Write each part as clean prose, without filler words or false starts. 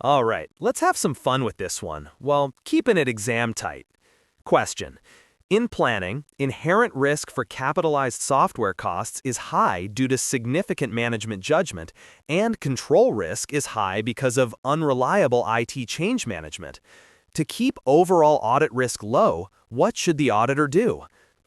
All right, let's have some fun with this one, while keeping it exam tight. Question. In planning, inherent risk for capitalized software costs is high due to significant management judgment, and control risk is high because of unreliable IT change management. To keep overall audit risk low, what should the auditor do?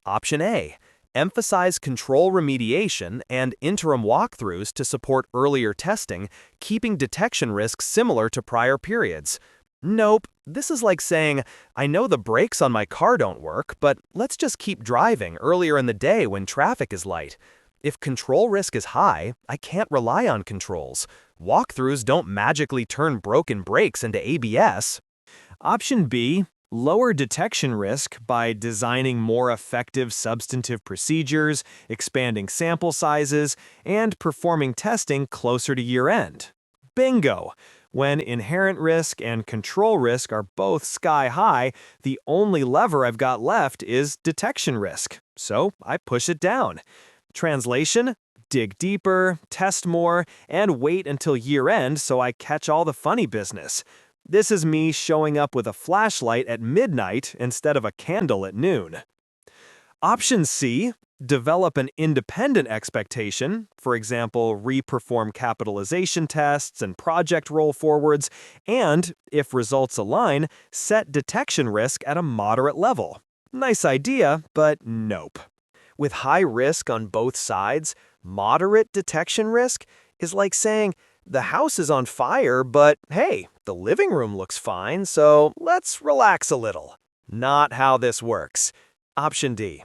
Option A. Emphasize control remediation and interim walkthroughs to support earlier testing, keeping detection risks similar to prior periods. Nope, this is like saying, I know the brakes on my car don't work, but let's just keep driving earlier in the day when traffic is light. If control risk is high, I can't rely on controls. Walkthroughs don't magically turn broken brakes into ABS. Option B. Lower detection risk by designing more effective substantive procedures, expanding sample sizes, and performing testing closer to year-end. Bingo! When inherent risk and control risk are both sky high, the only lever I've got left is detection risk, so I push it down. Translation? Dig deeper, test more, and wait until year-end so I catch all the funny business. This is me showing up with a flashlight at midnight instead of a candle at noon. Option C. Develop an independent expectation, for example, re-perform capitalization tests and project roll forwards, and, if results align, set detection risk at a moderate level. Nice idea, but nope. With high risk on both sides, moderate detection risk is like saying, the house is on fire, but hey, the living room looks fine, so let's relax a little. Not how this works. Option D.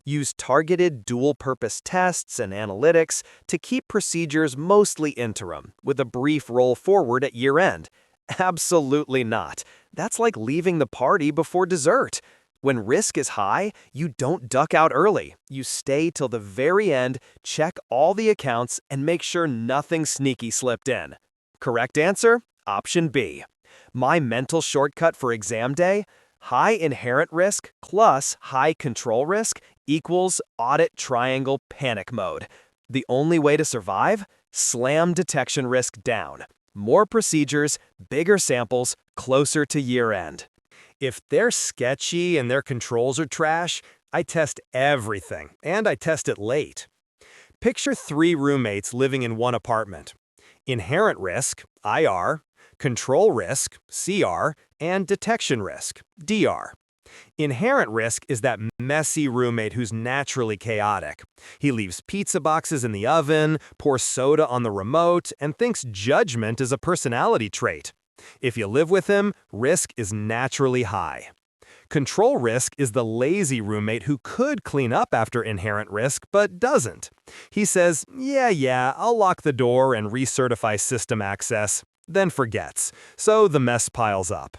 Use targeted dual-purpose tests and analytics to keep procedures mostly interim, with a brief roll forward at year-end. Absolutely not. That's like leaving the party before dessert. When risk is high, you don't duck out early. You stay till the very end, check all the accounts, and make sure nothing sneaky slipped in. Correct answer? Option B. My mental shortcut for exam day? High inherent risk plus high control risk equals audit triangle panic mode. The only way to survive? Slam detection risk down. More procedures, bigger samples, closer to year-end. If they're sketchy and their controls are trash, I test everything, and I test it late. Picture 3 roommates living in one apartment. Inherent risk, IR, control risk, CR, and detection risk, DR. Inherent risk is that messy roommate who's naturally chaotic. He leaves pizza boxes in the oven, pours soda on the remote, and thinks judgment is a personality trait. If you live with him, risk is naturally high. Control risk is the lazy roommate who could clean up after inherent risk but doesn't. He says, yeah, I'll lock the door and recertify system access, then forgets, so the mess piles up.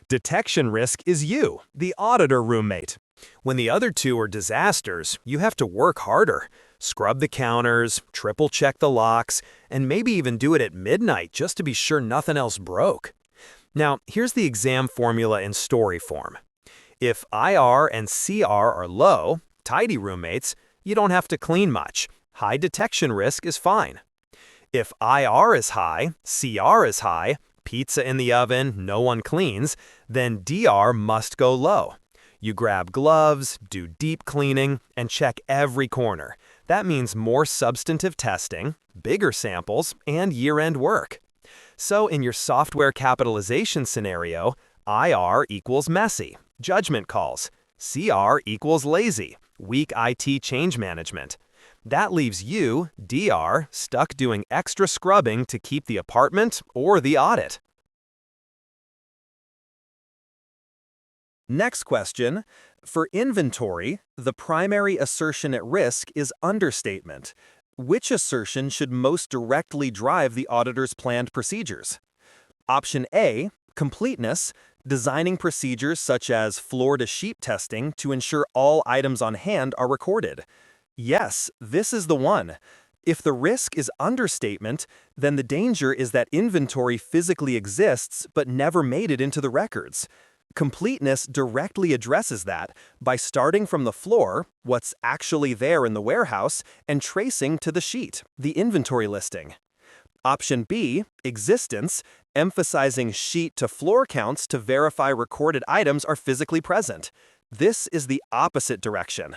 Detection risk is you, the auditor roommate. When the other two are disasters, you have to work harder. Scrub the counters, triple-check the locks, and maybe even do it at midnight just to be sure nothing else broke. Now, here's the exam formula in story form. If IR and CR are low, tidy roommates, you don't have to clean much. High detection risk is fine. If IR is high, CR is high, pizza in the oven, no one cleans, then DR must go low. You grab gloves, do deep cleaning, and check every corner. That means more substantive testing, bigger samples, and year-end work. So in your software capitalization scenario, IR equals messy, judgment calls. CR equals lazy, weak IT change management. That leaves you, DR, stuck doing extra scrubbing to keep the apartment or the audit. Next question. For inventory, the primary assertion at risk is understatement. Which assertion should most directly drive the auditor's planned procedures? Option A, completeness, designing procedures such as floor-to-sheet testing to ensure all items on hand are recorded. Yes, this is the one. If the risk is understatement, then the danger is that inventory physically exists but never made it into the records. Completeness directly addresses that by starting from the floor, what's actually there in the warehouse, and tracing to the sheet, the inventory listing. Option B, existence, emphasizing sheet-to-floor counts to verify recorded items are physically present. This is the opposite direction.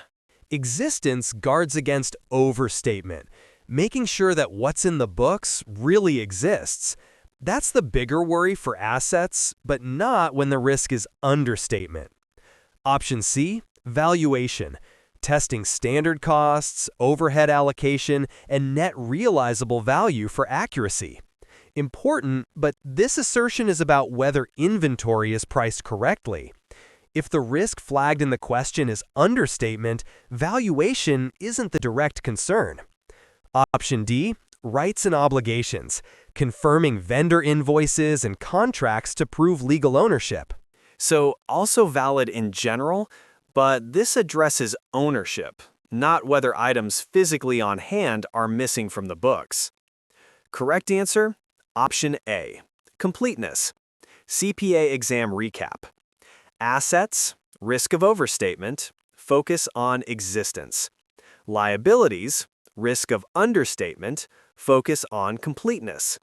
Existence guards against overstatement, making sure that what's in the books really exists. That's the bigger worry for assets, but not when the risk is understatement. Option C, valuation, testing standard costs, overhead allocation, and net realizable value for accuracy. Important, but this assertion is about whether inventory is priced correctly. If the risk flagged in the question is understatement, valuation isn't the direct concern. Option D, rights and obligations, confirming vendor invoices and contracts to prove legal ownership. So, also valid in general, but this addresses ownership, not whether items physically on hand are missing from the books. Correct answer? Option A, completeness. CPA exam recap. Assets, risk of overstatement, focus on existence. Liabilities, risk of understatement, focus on completeness.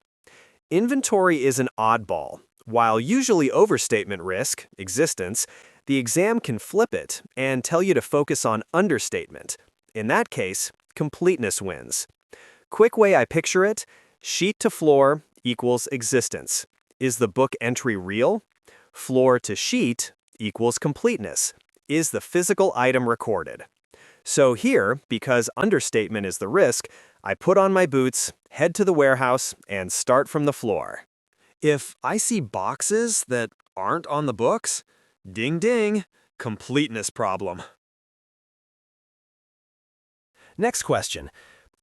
Inventory is an oddball. While usually overstatement risk, existence, the exam can flip it and tell you to focus on understatement. In that case, completeness wins. Quick way I picture it, sheet to floor equals existence. Is the book entry real? Floor to sheet equals completeness. Is the physical item recorded? So here, because understatement is the risk, I put on my boots, head to the warehouse, and start from the floor. If I see boxes that aren't on the books, ding ding, completeness problem. Next question.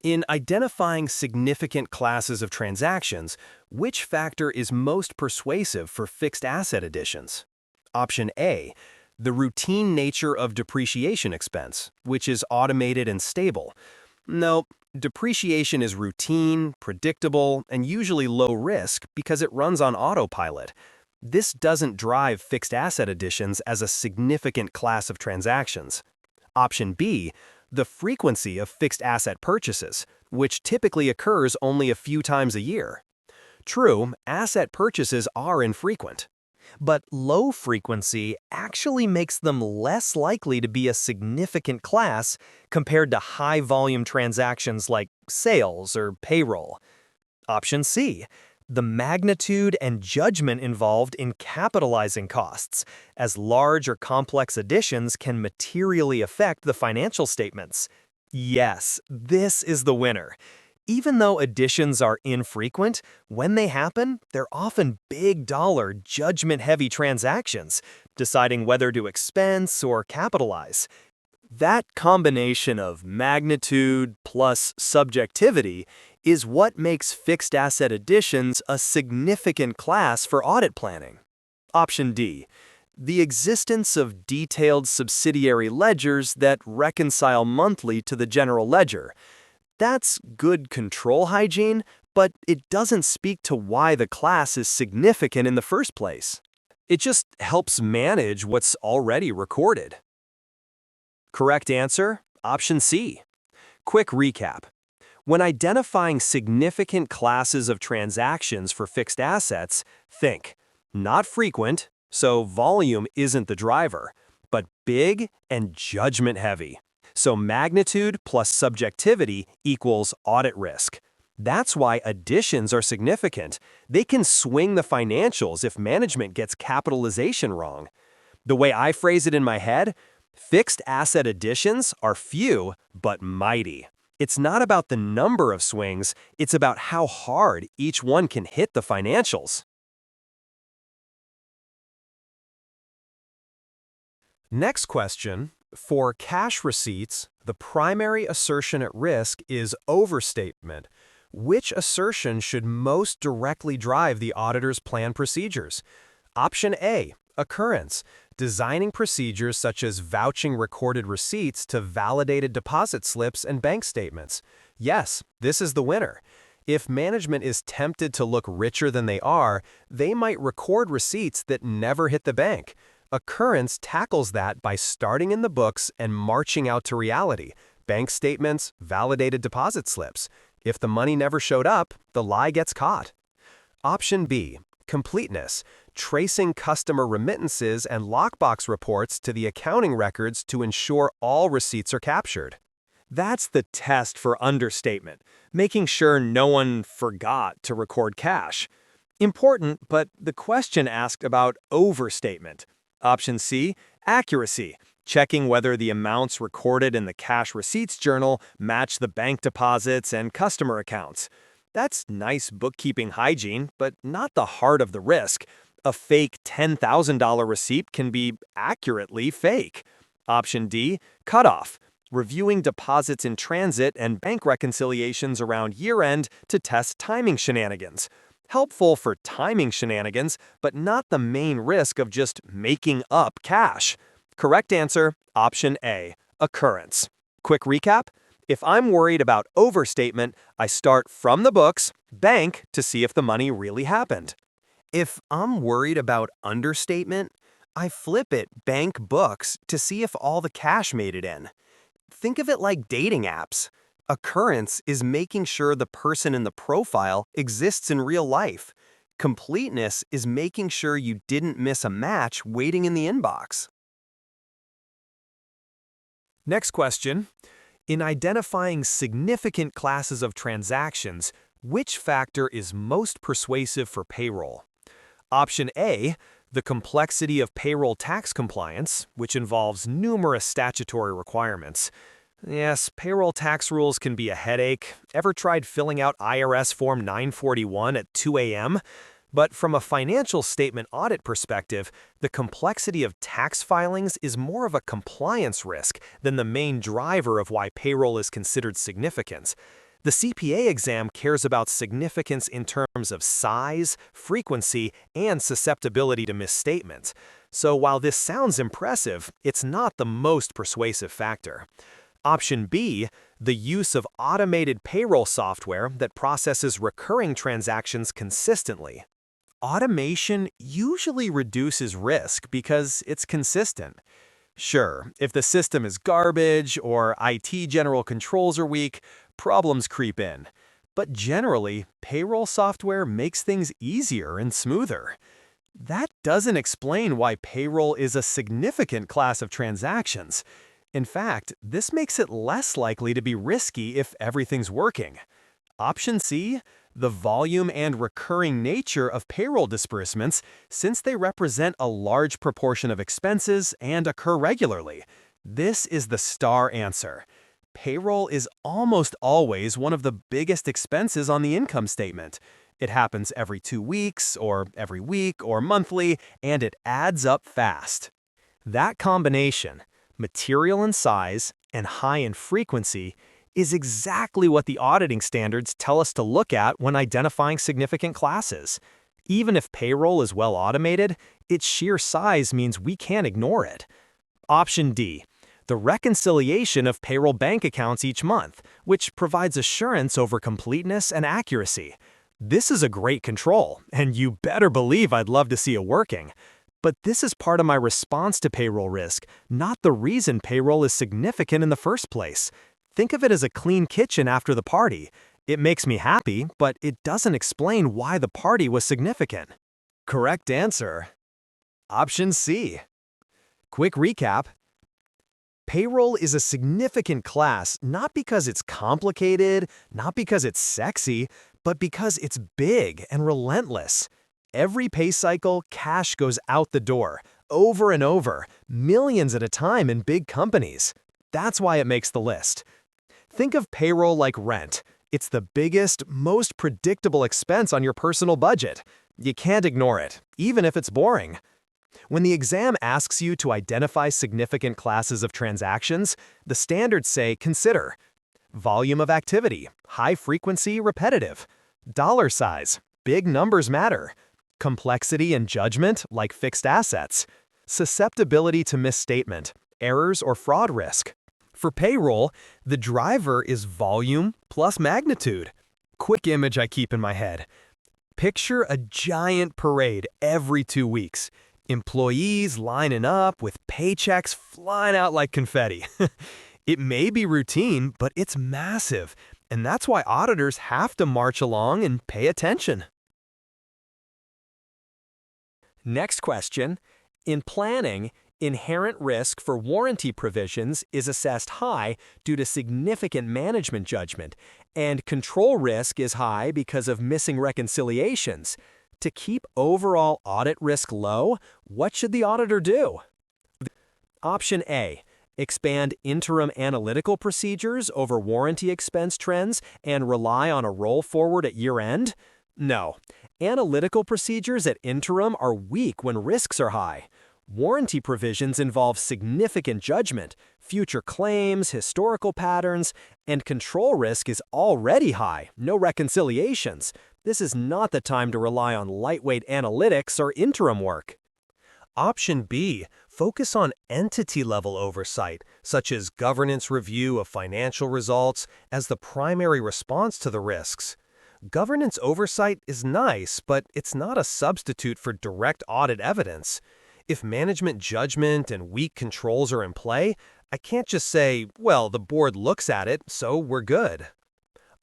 In identifying significant classes of transactions, which factor is most persuasive for fixed asset additions? Option A, the routine nature of depreciation expense, which is automated and stable. No, depreciation is routine, predictable, and usually low risk because it runs on autopilot. This doesn't drive fixed asset additions as a significant class of transactions. Option B, the frequency of fixed asset purchases, which typically occurs only a few times a year. True, asset purchases are infrequent, but low frequency actually makes them less likely to be a significant class compared to high-volume transactions like sales or payroll. Option C, the magnitude and judgment involved in capitalizing costs, as large or complex additions can materially affect the financial statements. Yes, this is the winner. Even though additions are infrequent, when they happen, they're often big-dollar, judgment-heavy transactions, deciding whether to expense or capitalize. That combination of magnitude plus subjectivity is what makes fixed asset additions a significant class for audit planning. Option D, the existence of detailed subsidiary ledgers that reconcile monthly to the general ledger. That's good control hygiene, but it doesn't speak to why the class is significant in the first place. It just helps manage what's already recorded. Correct answer? Option C. Quick recap. When identifying significant classes of transactions for fixed assets, think not frequent, so volume isn't the driver, but big and judgment-heavy. So magnitude plus subjectivity equals audit risk. That's why additions are significant. They can swing the financials if management gets capitalization wrong. The way I phrase it in my head, fixed asset additions are few but mighty. It's not about the number of swings, it's about how hard each one can hit the financials. Next question. For cash receipts, the primary assertion at risk is overstatement. Which assertion should most directly drive the auditor's plan procedures? Option A, occurrence, designing procedures such as vouching recorded receipts to validated deposit slips and bank statements. Yes, this is the winner. If management is tempted to look richer than they are, they might record receipts that never hit the bank. Occurrence tackles that by starting in the books and marching out to reality, bank statements, validated deposit slips. If the money never showed up, the lie gets caught. Option B, completeness, tracing customer remittances and lockbox reports to the accounting records to ensure all receipts are captured. That's the test for understatement, making sure no one forgot to record cash. Important, but the question asked about overstatement. Option C, accuracy, checking whether the amounts recorded in the cash receipts journal match the bank deposits and customer accounts. That's nice bookkeeping hygiene, but not the heart of the risk. A fake $10,000 receipt can be accurately fake. Option D, cutoff, reviewing deposits in transit and bank reconciliations around year-end to test timing shenanigans. Helpful for timing shenanigans, but not the main risk of just making up cash. Correct answer, option A, occurrence. Quick recap. If I'm worried about overstatement, I start from the books, bank, to see if the money really happened. If I'm worried about understatement, I flip it bank books to see if all the cash made it in. Think of it like dating apps. Occurrence is making sure the person in the profile exists in real life. Completeness is making sure you didn't miss a match waiting in the inbox. Next question. In identifying significant classes of transactions, which factor is most persuasive for payroll? Option A, the complexity of payroll tax compliance, which involves numerous statutory requirements. Yes, payroll tax rules can be a headache. Ever tried filling out IRS Form 941 at 2 a.m.? But from a financial statement audit perspective, the complexity of tax filings is more of a compliance risk than the main driver of why payroll is considered significant. The CPA exam cares about significance in terms of size, frequency, and susceptibility to misstatement. So while this sounds impressive, it's not the most persuasive factor. Option B, the use of automated payroll software that processes recurring transactions consistently. Automation usually reduces risk because it's consistent. Sure, if the system is garbage or IT general controls are weak, problems creep in. But generally, payroll software makes things easier and smoother. That doesn't explain why payroll is a significant class of transactions. In fact, this makes it less likely to be risky if everything's working. Option C, the volume and recurring nature of payroll disbursements, since they represent a large proportion of expenses and occur regularly. This is the star answer. Payroll is almost always one of the biggest expenses on the income statement. It happens every 2 weeks, or every week, or monthly, and it adds up fast. That combination, material in size and high in frequency, is exactly what the auditing standards tell us to look at when identifying significant classes. Even if payroll is well automated, its sheer size means we can't ignore it. Option D, the reconciliation of payroll bank accounts each month, which provides assurance over completeness and accuracy. This is a great control, and you better believe I'd love to see it working. But this is part of my response to payroll risk, not the reason payroll is significant in the first place. Think of it as a clean kitchen after the party. It makes me happy, but it doesn't explain why the party was significant. Correct answer. Option C. Quick recap. Payroll is a significant class not because it's complicated, not because it's sexy, but because it's big and relentless. Every pay cycle, cash goes out the door, over and over, millions at a time in big companies. That's why it makes the list. Think of payroll like rent. It's the biggest, most predictable expense on your personal budget. You can't ignore it, even if it's boring. When the exam asks you to identify significant classes of transactions, the standards say consider volume of activity, high frequency, repetitive, dollar size, big numbers matter, complexity and judgment like fixed assets, susceptibility to misstatement, errors or fraud risk. For payroll, the driver is volume plus magnitude. Quick image I keep in my head. Picture a giant parade every 2 weeks. Employees lining up with paychecks flying out like confetti. It may be routine, but it's massive. And that's why auditors have to march along and pay attention. Next question. In planning, inherent risk for warranty provisions is assessed high due to significant management judgment, and control risk is high because of missing reconciliations. To keep overall audit risk low, what should the auditor do? Option A. Expand interim analytical procedures over warranty expense trends and rely on a roll forward at year-end? No. Analytical procedures at interim are weak when risks are high. Warranty provisions involve significant judgment, future claims, historical patterns, and control risk is already high, no reconciliations. This is not the time to rely on lightweight analytics or interim work. Option B. Focus on entity-level oversight, such as governance review of financial results, as the primary response to the risks. Governance oversight is nice, but it's not a substitute for direct audit evidence. If management judgment and weak controls are in play, I can't just say, well, the board looks at it, so we're good.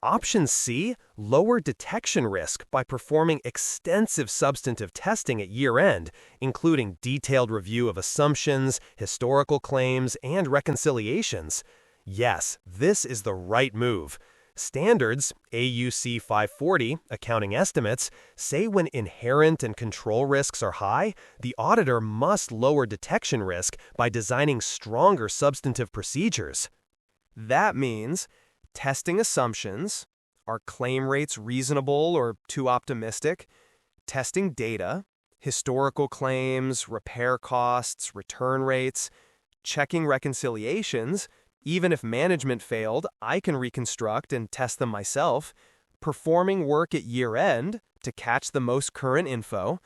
Option C, lower detection risk by performing extensive substantive testing at year-end, including detailed review of assumptions, historical claims, and reconciliations. Yes, this is the right move. Standards, AUC 540, accounting estimates, say when inherent and control risks are high, the auditor must lower detection risk by designing stronger substantive procedures. That means testing assumptions, are claim rates reasonable or too optimistic, testing data, historical claims, repair costs, return rates, checking reconciliations. Even if management failed, I can reconstruct and test them myself. Performing work at year-end to catch the most current info.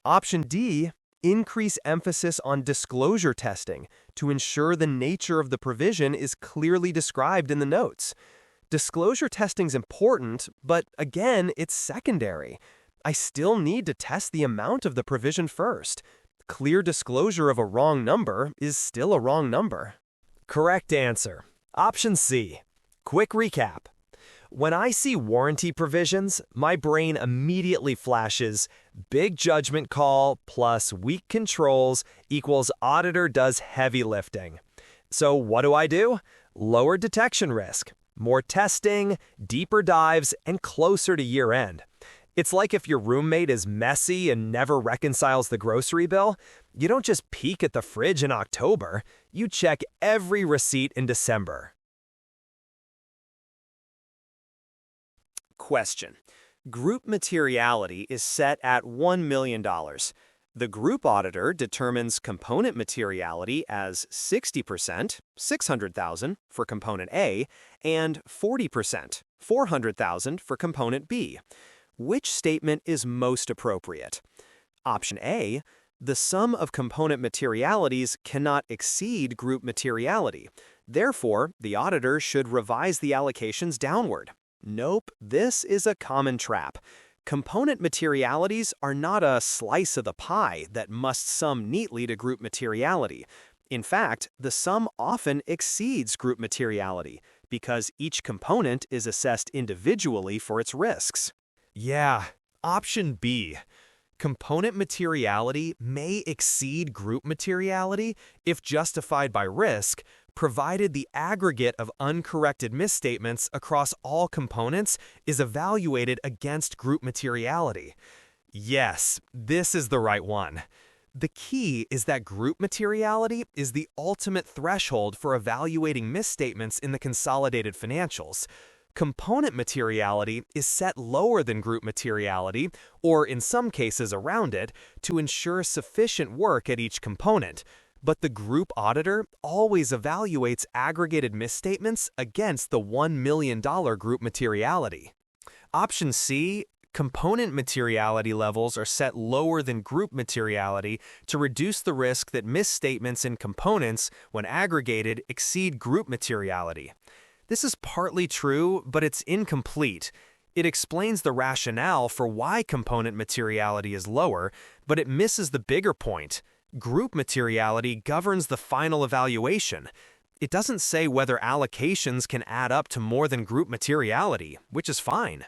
Option D, increase emphasis on disclosure testing to ensure the nature of the provision is clearly described in the notes. Disclosure testing is important, but again, it's secondary. I still need to test the amount of the provision first. Clear disclosure of a wrong number is still a wrong number. Correct answer. Option C. Quick recap. When I see warranty provisions, my brain immediately flashes big judgment call plus weak controls equals auditor does heavy lifting. So what do? Lower detection risk, more testing, deeper dives, and closer to year-end. It's like if your roommate is messy and never reconciles the grocery bill, you don't just peek at the fridge in October, you check every receipt in December. Question. Group materiality is set at $1 million. The group auditor determines component materiality as 60%, $600,000 for component A, and 40%, $400,000 for component B. Which statement is most appropriate? Option A, the sum of component materialities cannot exceed group materiality. Therefore, the auditor should revise the allocations downward. Nope, this is a common trap. Component materialities are not a slice of the pie that must sum neatly to group materiality. In fact, the sum often exceeds group materiality because each component is assessed individually for its risks. Yeah, option B. Component materiality may exceed group materiality if justified by risk, provided the aggregate of uncorrected misstatements across all components is evaluated against group materiality. Yes, this is the right one. The key is that group materiality is the ultimate threshold for evaluating misstatements in the consolidated financials. Component materiality is set lower than group materiality, or in some cases around it, to ensure sufficient work at each component. But the group auditor always evaluates aggregated misstatements against the $1 million group materiality. Option C, component materiality levels are set lower than group materiality to reduce the risk that misstatements in components, when aggregated, exceed group materiality. This is partly true, but it's incomplete. It explains the rationale for why component materiality is lower, but it misses the bigger point. Group materiality governs the final evaluation. It doesn't say whether allocations can add up to more than group materiality, which is fine.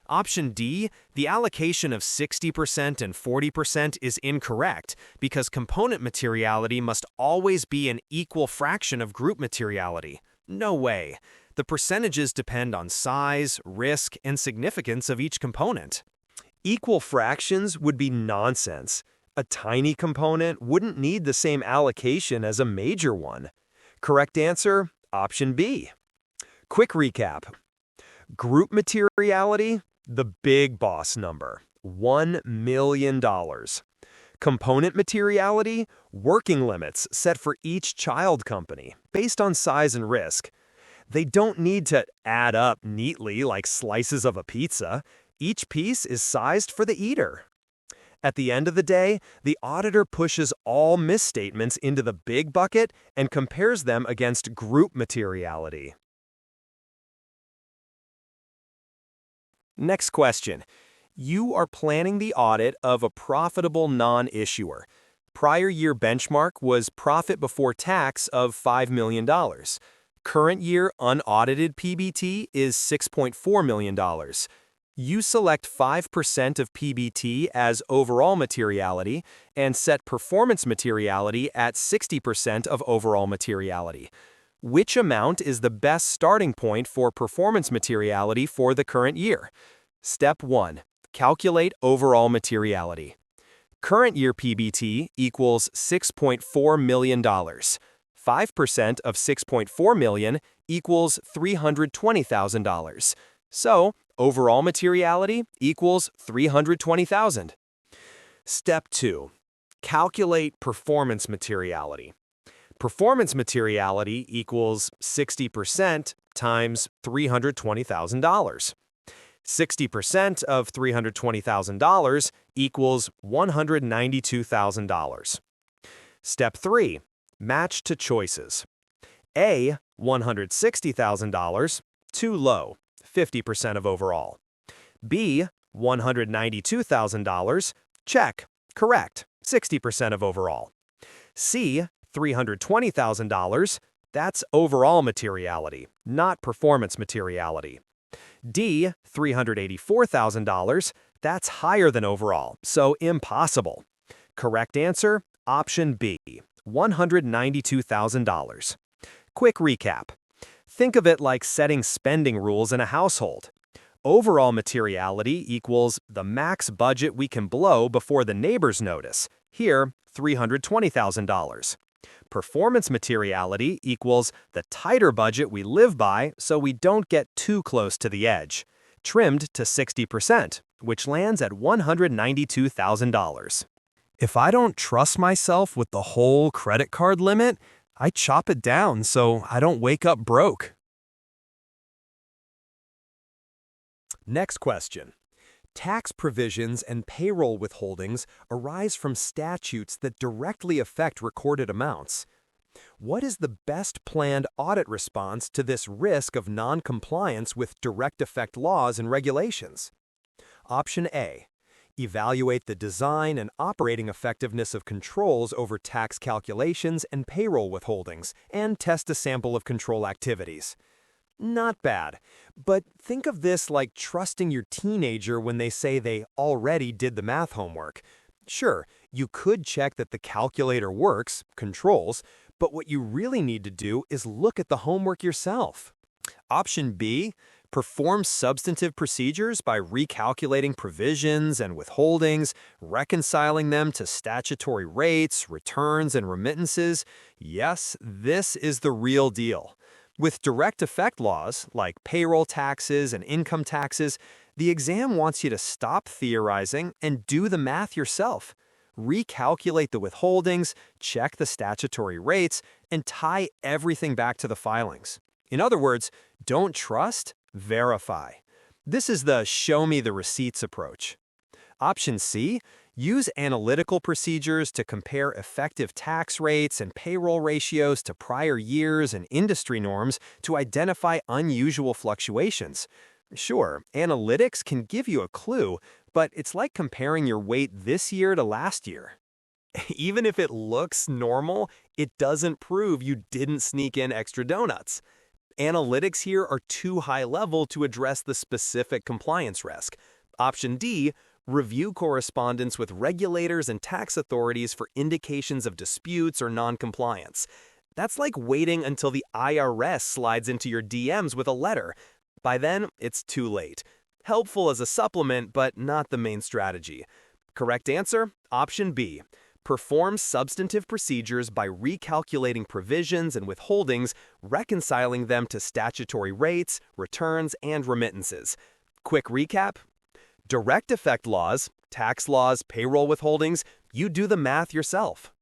Option D, the allocation of 60% and 40% is incorrect because component materiality must always be an equal fraction of group materiality. No way. The percentages depend on size, risk, and significance of each component. Equal fractions would be nonsense. A tiny component wouldn't need the same allocation as a major one. Correct answer, option B. Quick recap. Group materiality, the big boss number, $1 million. Component materiality, working limits set for each child company, based on size and risk. They don't need to add up neatly like slices of a pizza. Each piece is sized for the eater. At the end of the day, the auditor pushes all misstatements into the big bucket and compares them against group materiality. Next question. You are planning the audit of a profitable non-issuer. Prior year benchmark was profit before tax of $5 million. Current year unaudited PBT is $6.4 million. You select 5% of PBT as overall materiality and set performance materiality at 60% of overall materiality. Which amount is the best starting point for performance materiality for the current year? Step 1. Calculate overall materiality. Current year PBT equals $6.4 million. 5% of $6.4 million equals $320,000. So, overall materiality equals $320,000. Step 2. Calculate performance materiality. Performance materiality equals 60% times $320,000. 60% of $320,000 equals $192,000. Step 3. Match to choices. A. $160,000, too low, 50% of overall. B. $192,000, check, correct, 60% of overall. C. $320,000, that's overall materiality, not performance materiality. D. $384,000, that's higher than overall, so impossible. Correct answer, option B, $192,000. Quick recap. Think of it like setting spending rules in a household. Overall materiality equals the max budget we can blow before the neighbors notice. Here, $320,000. Performance materiality equals the tighter budget we live by so we don't get too close to the edge. Trimmed to 60%, which lands at $192,000. If I don't trust myself with the whole credit card limit, I chop it down so I don't wake up broke. Next question. Tax provisions and payroll withholdings arise from statutes that directly affect recorded amounts. What is the best planned audit response to this risk of non-compliance with direct effect laws and regulations? Option A. Evaluate the design and operating effectiveness of controls over tax calculations and payroll withholdings, and test a sample of control activities. Not bad, but think of this like trusting your teenager when they say they already did the math homework. Sure, you could check that the calculator works, controls, but what you really need to do is look at the homework yourself. Option B, perform substantive procedures by recalculating provisions and withholdings, reconciling them to statutory rates, returns, and remittances. Yes, this is the real deal. With direct effect laws, like payroll taxes and income taxes, the exam wants you to stop theorizing and do the math yourself. Recalculate the withholdings, check the statutory rates, and tie everything back to the filings. In other words, don't trust, verify. This is the show me the receipts approach. Option C, use analytical procedures to compare effective tax rates and payroll ratios to prior years and industry norms to identify unusual fluctuations. Sure, analytics can give you a clue, but it's like comparing your weight this year to last year. Even if it looks normal, it doesn't prove you didn't sneak in extra donuts. Analytics here are too high level to address the specific compliance risk. Option D, review correspondence with regulators and tax authorities for indications of disputes or noncompliance. That's like waiting until the IRS slides into your DMs with a letter. By then, it's too late. Helpful as a supplement, but not the main strategy. Correct answer? Option B. Perform substantive procedures by recalculating provisions and withholdings, reconciling them to statutory rates, returns, and remittances. Quick recap: direct effect laws, tax laws, payroll withholdings, you do the math yourself.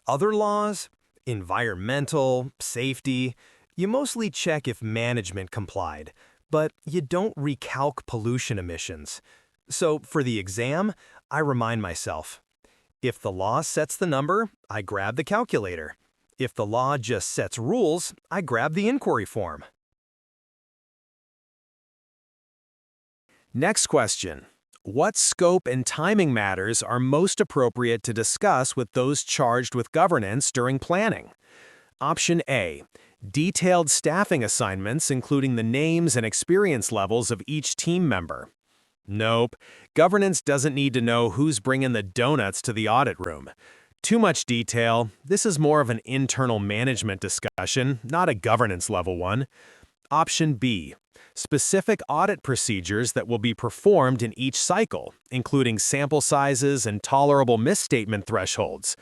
Other laws, environmental, safety, you mostly check if management complied, but you don't recalc pollution emissions. So for the exam, I remind myself, if the law sets the number, I grab the calculator. If the law just sets rules, I grab the inquiry form. Next question. What scope and timing matters are most appropriate to discuss with those charged with governance during planning? Option A. Detailed staffing assignments including the names and experience levels of each team member. Nope. Governance doesn't need to know who's bringing the donuts to the audit room. Too much detail. This is more of an internal management discussion, not a governance level one. Option B. Specific audit procedures that will be performed in each cycle, including sample sizes and tolerable misstatement thresholds.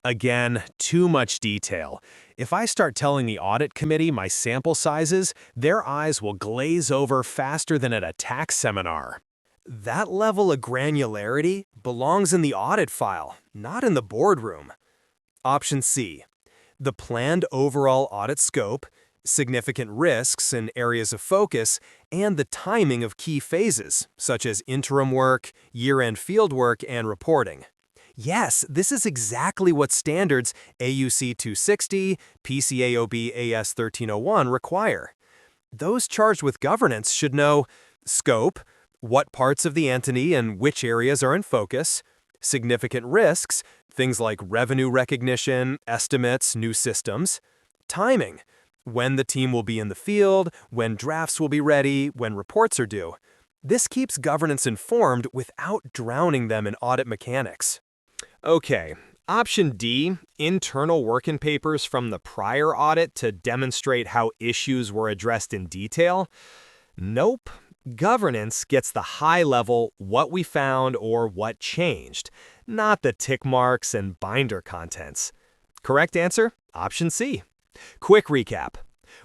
Again, too much detail. If I start telling the audit committee my sample sizes, their eyes will glaze over faster than at a tax seminar. That level of granularity belongs in the audit file, not in the boardroom. Option C. The planned overall audit scope, significant risks and areas of focus, and the timing of key phases, such as interim work, year-end field work, and reporting. Yes, this is exactly what standards AUC 260, PCAOB AS 1301 require. Those charged with governance should know scope, what parts of the entity and which areas are in focus, significant risks, things like revenue recognition, estimates, new systems, timing, when the team will be in the field, when drafts will be ready, when reports are due. This keeps governance informed without drowning them in audit mechanics. Okay, option D, internal working papers from the prior audit to demonstrate how issues were addressed in detail. Nope. Governance gets the high-level what we found or what changed, not the tick marks and binder contents. Correct answer? Option C. Quick recap.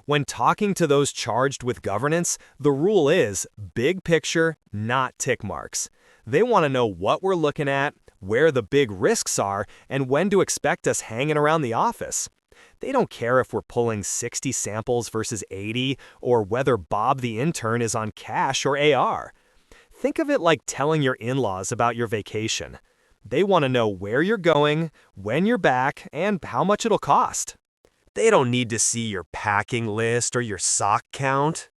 When talking to those charged with governance, the rule is big picture, not tick marks. They want to know what we're looking at, where the big risks are, and when to expect us hanging around the office. They don't care if we're pulling 60 samples versus 80, or whether Bob the intern is on cash or AR. Think of it like telling your in-laws about your vacation. They want to know where you're going, when you're back, and how much it'll cost. They don't need to see your packing list or your sock count.